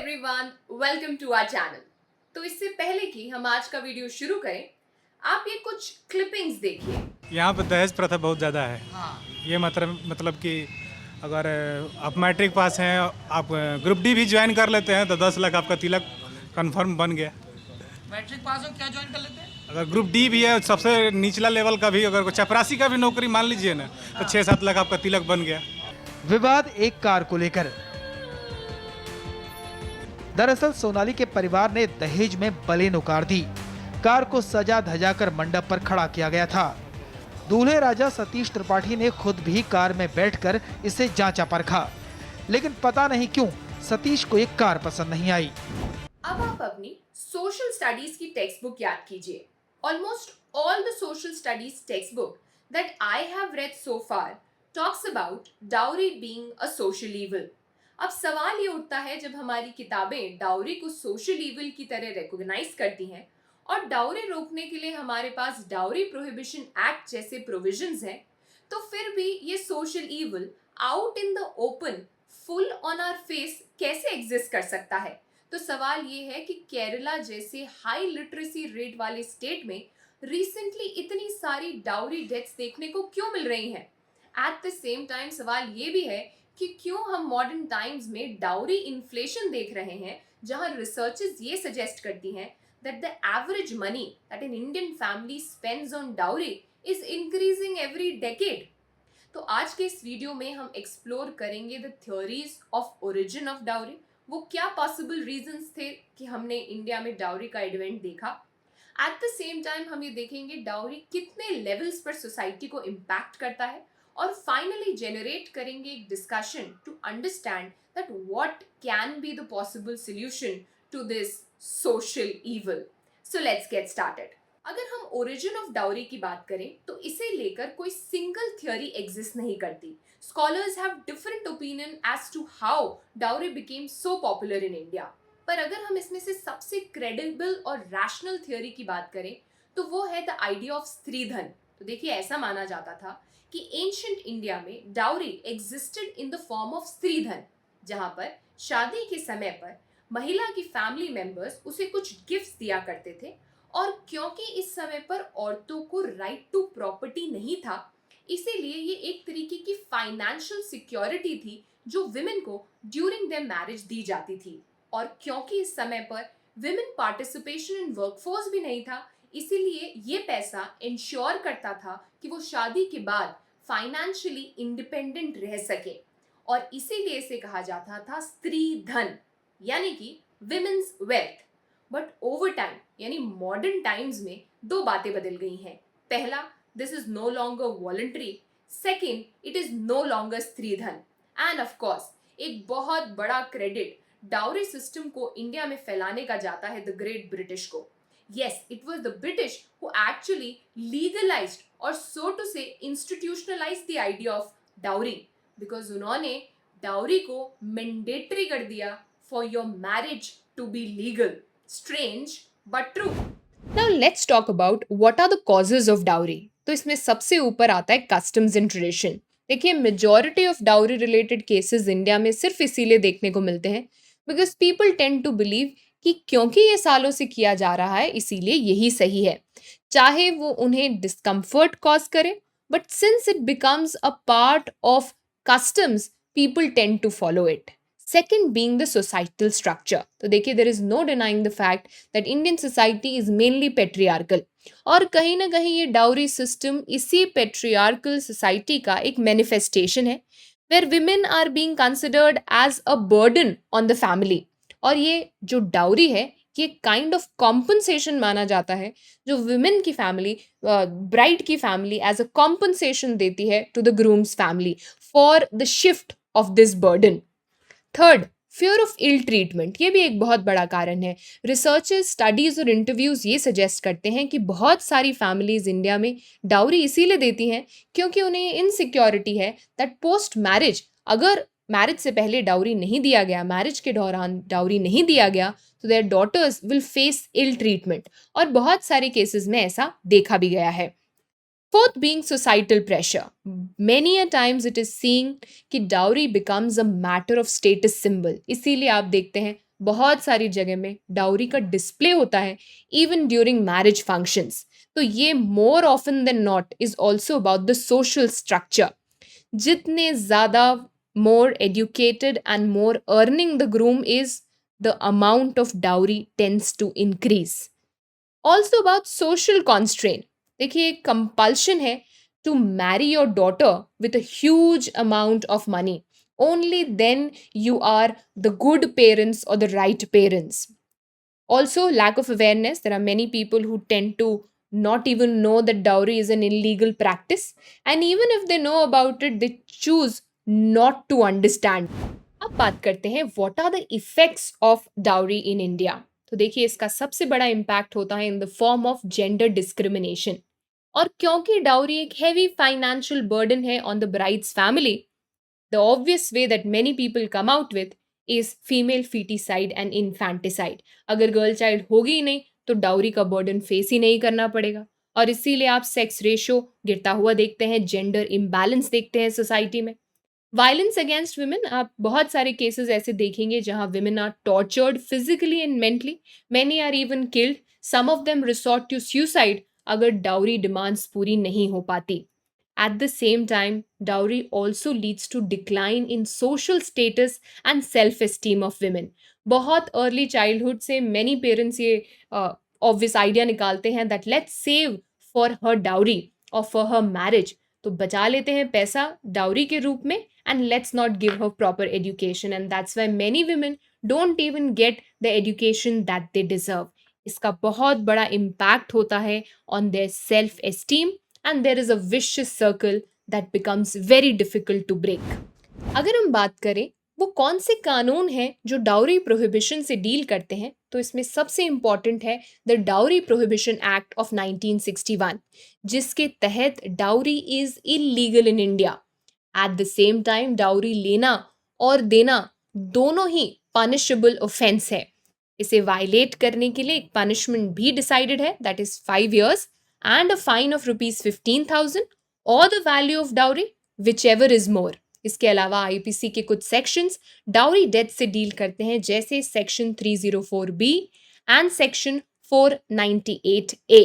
Everyone, welcome to our channel. तो इससे पहले कि हम आज का वीडियो शुरू करें, आप ये कुछ क्लिपिंग्स देखिए। यहाँ पर दहेज प्रथा बहुत ज़्यादा है। हाँ, ये मतलब कि अगर आप मैट्रिक पास हैं, आप ग्रुप डी भी ज्वाइन कर लेते हैं तो 10 लाख आपका तिलक कंफर्म बन गया। मैट्रिक पास हो क्या ज्वाइन कर लेते हैं? अगर ग्रुप डी भी है, सबसे निचला लेवल का भी, अगर चपरासी का भी नौकरी मान लीजिए ना, तो 6-7 लाख आपका तिलक बन गया। विवाद एक कार को लेकर। दरअसल सोनाली के परिवार ने दहेज में बलेनो कार दी। कार को सजा धजा कर मंडप पर खड़ा किया गया था। दूल्हे राजा सतीश त्रिपाठी ने खुद भी कार में बैठकर इसे जांचा परखा, लेकिन पता नहीं क्यों सतीश को एक कार पसंद नहीं आई। अब आप अपनी सोशल स्टडीज की टेक्स्ट बुक याद कीजिए। Almost all the social studies text book that I have read so far talks about dowry being a social evil. अब सवाल ये उठता है, जब हमारी किताबें डाउरी को सोशल ईविल की तरह रिकॉग्नाइज करती हैं और डाउरी रोकने के लिए हमारे पास डाउरी प्रोहिबिशन एक्ट जैसे प्रोविजंस हैं, तो फिर भी ये social evil out in the open, full on our face कैसे एग्जिस्ट कर सकता है? तो सवाल ये है कि केरला जैसे हाई लिटरेसी रेट वाले स्टेट में रिसेंटली इतनी सारी डाउरी डेथ्स देखने को क्यों मिल रही हैं? एट द सेम टाइम सवाल ये भी है कि क्यों हम मॉडर्न टाइम्स में डाउरी इन्फ्लेशन देख रहे हैं, जहां रिसर्चेस ये सजेस्ट करती हैं that the average money that an Indian family spends on dowry is increasing every decade. तो आज के इस वीडियो में हम एक्सप्लोर करेंगे the theories of origin of dowry. वो क्या पॉसिबल रीजंस थे कि हमने इंडिया में डाउरी का इवेंट देखा। एट द सेम टाइम हम ये देखेंगे डाउरी कितने लेवल्स पर सोसाइटी को इम्पैक्ट करता है, और फाइनली जनरेट करेंगे एक discussion to understand that what can be the possible solution to this social evil. So let's get started. अगर हम ओरिजिन ऑफ डाउरी की बात करें तो इसे लेकर कोई सिंगल थ्योरी एग्जिस्ट नहीं करती। Scholars have different opinion as to how dowry became so popular in India. पर अगर हम इसमें से सबसे क्रेडिबल और रैशनल थ्योरी की बात करें तो वो है द आइडिया ऑफ स्त्रीधन। तो देखिए, ऐसा माना जाता था कि एंशिएंट इंडिया में dowry existed in the form of stridhan, जहां पर शादी के समय पर महिला की फैमिली मेंबर्स उसे कुछ गिफ्ट्स दिया करते थे, और क्योंकि इस समय पर औरतों को राइट टू प्रॉपर्टी नहीं था, इसीलिए ये एक तरीके की फाइनेंशियल सिक्योरिटी थी जो विमेन को ड्यूरिंग देयर मैरिज दी जाती थी। और क्योंकि इस समय पर विमेन पार्टिसिपेशन इन वर्कफोर्स भी नहीं था, इसीलिए ये पैसा इंश्योर करता था कि वो शादी के बाद फाइनेंशियली इंडिपेंडेंट रह सके, और इसीलिए इसे कहा जाता था स्त्री धन, यानी कि women's wealth. But over time यानी मॉडर्न टाइम्स में दो बातें बदल गई हैं। पहला, this is no longer voluntary. Second, it is no longer stridhan. And of course एक बहुत बड़ा क्रेडिट डाउरी सिस्टम को इंडिया में फैलाने का जाता है द ग्रेट ब्रिटिश को। Yes, it was the British who actually legalised और so to say institutionalised the idea of dowry, because उन्होंने डाउरी को मैंडेटरी कर दिया for your marriage to be legal. Strange but true. Now let's talk about what are the causes of dowry. तो इसमें सबसे ऊपर आता है customs and tradition. देखिए, majority of dowry related cases India में सिर्फ इसीलिए देखने को मिलते हैं because people tend to believe कि क्योंकि ये सालों से किया जा रहा है इसीलिए यही सही है, चाहे वो उन्हें डिस्कम्फर्ट कॉज करे, but since it becomes a part of customs, people tend to follow it. Second being the societal structure. तो देखिए, there is no denying the fact that Indian society is mainly patriarchal, और कहीं ना कहीं ये dowry system इसी patriarchal society का एक manifestation है, where women are being considered as a burden on the family. और ये जो डाउरी है ये काइंड ऑफ कॉम्पनसेशन माना जाता है जो विमेन की फैमिली, ब्राइड की फैमिली एज अ कॉम्पनसेशन देती है to the groom's family for the shift of this burden. Third, fear of ill treatment. ये भी एक बहुत बड़ा कारण है। रिसर्चेस, स्टडीज और इंटरव्यूज ये सजेस्ट करते हैं कि बहुत सारी फैमिलीज इंडिया में डाउरी इसीलिए देती हैं क्योंकि उन्हें इनसिक्योरिटी है दैट पोस्ट मैरिज, अगर मैरिज से पहले डाउरी नहीं दिया गया, मैरिज के दौरान डाउरी नहीं दिया गया, तो their daughters will face ill treatment, और बहुत सारे केसेस में ऐसा देखा भी गया है। Fourth being societal pressure. Many a times it is seen कि dowry becomes a matter of status symbol. इसीलिए आप देखते हैं बहुत सारी जगह में डाउरी का डिस्प्ले होता है इवन ड्यूरिंग मैरिज फंक्शंस। तो ये more often than not is also about the social structure. जितने ज़्यादा more educated and more earning the groom is, the amount of dowry tends to increase. Also about social constraint. देखिए एक compulsion है to marry your daughter with a huge amount of money. Only then you are the good parents or the right parents. Also, lack of awareness. There are many people who tend to not even know that dowry is an illegal practice. And even if they know about it, they choose not to understand. अब बात करते हैं what are the effects of dowry in India. तो देखिए इसका सबसे बड़ा impact होता है in the form of gender discrimination. और क्योंकि डाउरी एक heavy financial burden है on the bride's family, the obvious way that many people come out with is female feticide and infanticide. अगर गर्ल चाइल्ड होगी ही नहीं तो डाउरी का burden face ही नहीं करना पड़ेगा, और इसीलिए आप सेक्स रेशो गिरता हुआ देखते हैं, जेंडर इम्बैलेंस देखते हैं सोसाइटी में। वायलेंस अगेंस्ट वुमेन, आप बहुत सारे केसेस ऐसे देखेंगे जहां women are tortured physically and mentally, many are even killed, some of them resort to suicide अगर डाउरी डिमांड्स पूरी नहीं हो पाती। At the same time, dowry also leads to decline in social status and self-esteem of women. बहुत early childhood से many parents ये obvious idea निकालते हैं that let's save for her dowry or for her marriage. तो बचा लेते हैं पैसा डाउरी के रूप में and let's not give her proper education, and that's why many women don't even get the education that they deserve. इसका बहुत बड़ा impact होता है on their self-esteem, and there is a vicious circle that becomes very difficult to break. अगर हम बात करें वो कौन से कानून हैं जो डाउरी प्रोहिबिशन से डील करते हैं, तो इसमें सबसे इम्पॉर्टेंट है the dowry prohibition act of 1961, जिसके तहत dowry is illegal in India. Eight the same time dowry लेना और देना दोनों ही पनिशेबल ऑफेंस है। इसे वायलेट करने के लिए एक पनिशमेंट भी डिसाइडेड है, that is 5 years and a fine of ₹15,000 or the value of dowry, whichever is more. इसके अलावा आईपीसी के कुछ सेक्शंस डाउरी डेथ से डील करते हैं, जैसे section 304B and section 498A।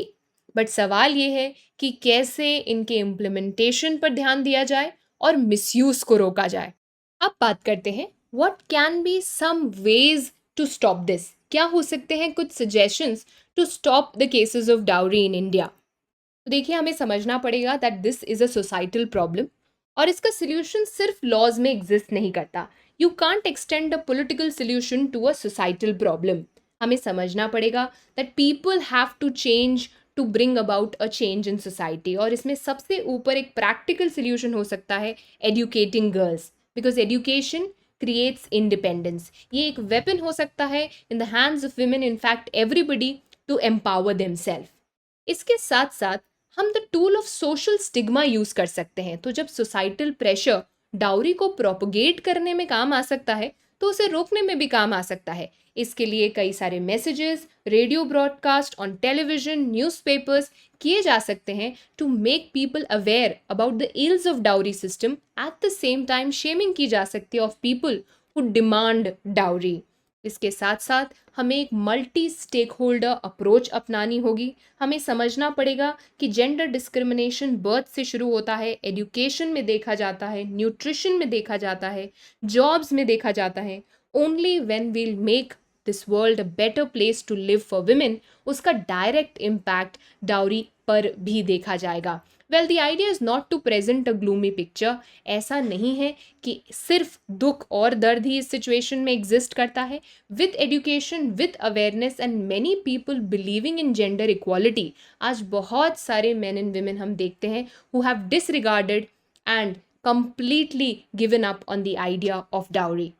But सवाल ये है कि कैसे इनके इम्प्लीमेंटेशन पर ध्यान दिया जाए और मिसयूज को रोका जाए। अब बात करते हैं what can be some ways to stop this. क्या हो सकते हैं कुछ suggestions to stop the cases of dowry in India. तो देखिए हमें समझना पड़ेगा that this is a societal problem, और इसका सोल्यूशन सिर्फ लॉज में एग्जिस्ट नहीं करता। You can't extend a political solution to a societal problem. हमें समझना पड़ेगा that people have to change to bring about a change in society, और इसमें सबसे ऊपर एक प्रैक्टिकल सोल्यूशन हो सकता है educating girls, because education creates independence. ये एक वेपन हो सकता है in the hands of women, in fact everybody, to empower themselves. इसके साथ साथ हम the tool of social stigma use कर सकते हैं। तो जब सोसाइटल प्रेशर डाउरी को प्रोपोगेट करने में काम आ सकता है तो उसे रोकने में भी काम आ सकता है। इसके लिए कई सारे messages, radio broadcast, on television, newspapers किए जा सकते हैं to make people aware about the ills of dowry system. At the same time shaming की जा सकती है of people who demand dowry. इसके साथ साथ हमें एक मल्टी स्टेक होल्डर अप्रोच अपनानी होगी। हमें समझना पड़ेगा कि जेंडर डिस्क्रिमिनेशन बर्थ से शुरू होता है, एजुकेशन में देखा जाता है, न्यूट्रिशन में देखा जाता है, जॉब्स में देखा जाता है। Only when we'll make this world a better place to live for women, उसका डायरेक्ट इम्पैक्ट डाउरी पर भी देखा जाएगा। Well the idea is not to present a gloomy picture. ऐसा नहीं है कि सिर्फ दुख और दर्द ही इस सिचुएशन में एग्जिस्ट करता है। With education, with awareness and many people believing in gender equality, आज बहुत सारे मेन एंड वुमेन हम देखते हैं who have disregarded and completely given up on the idea of dowry.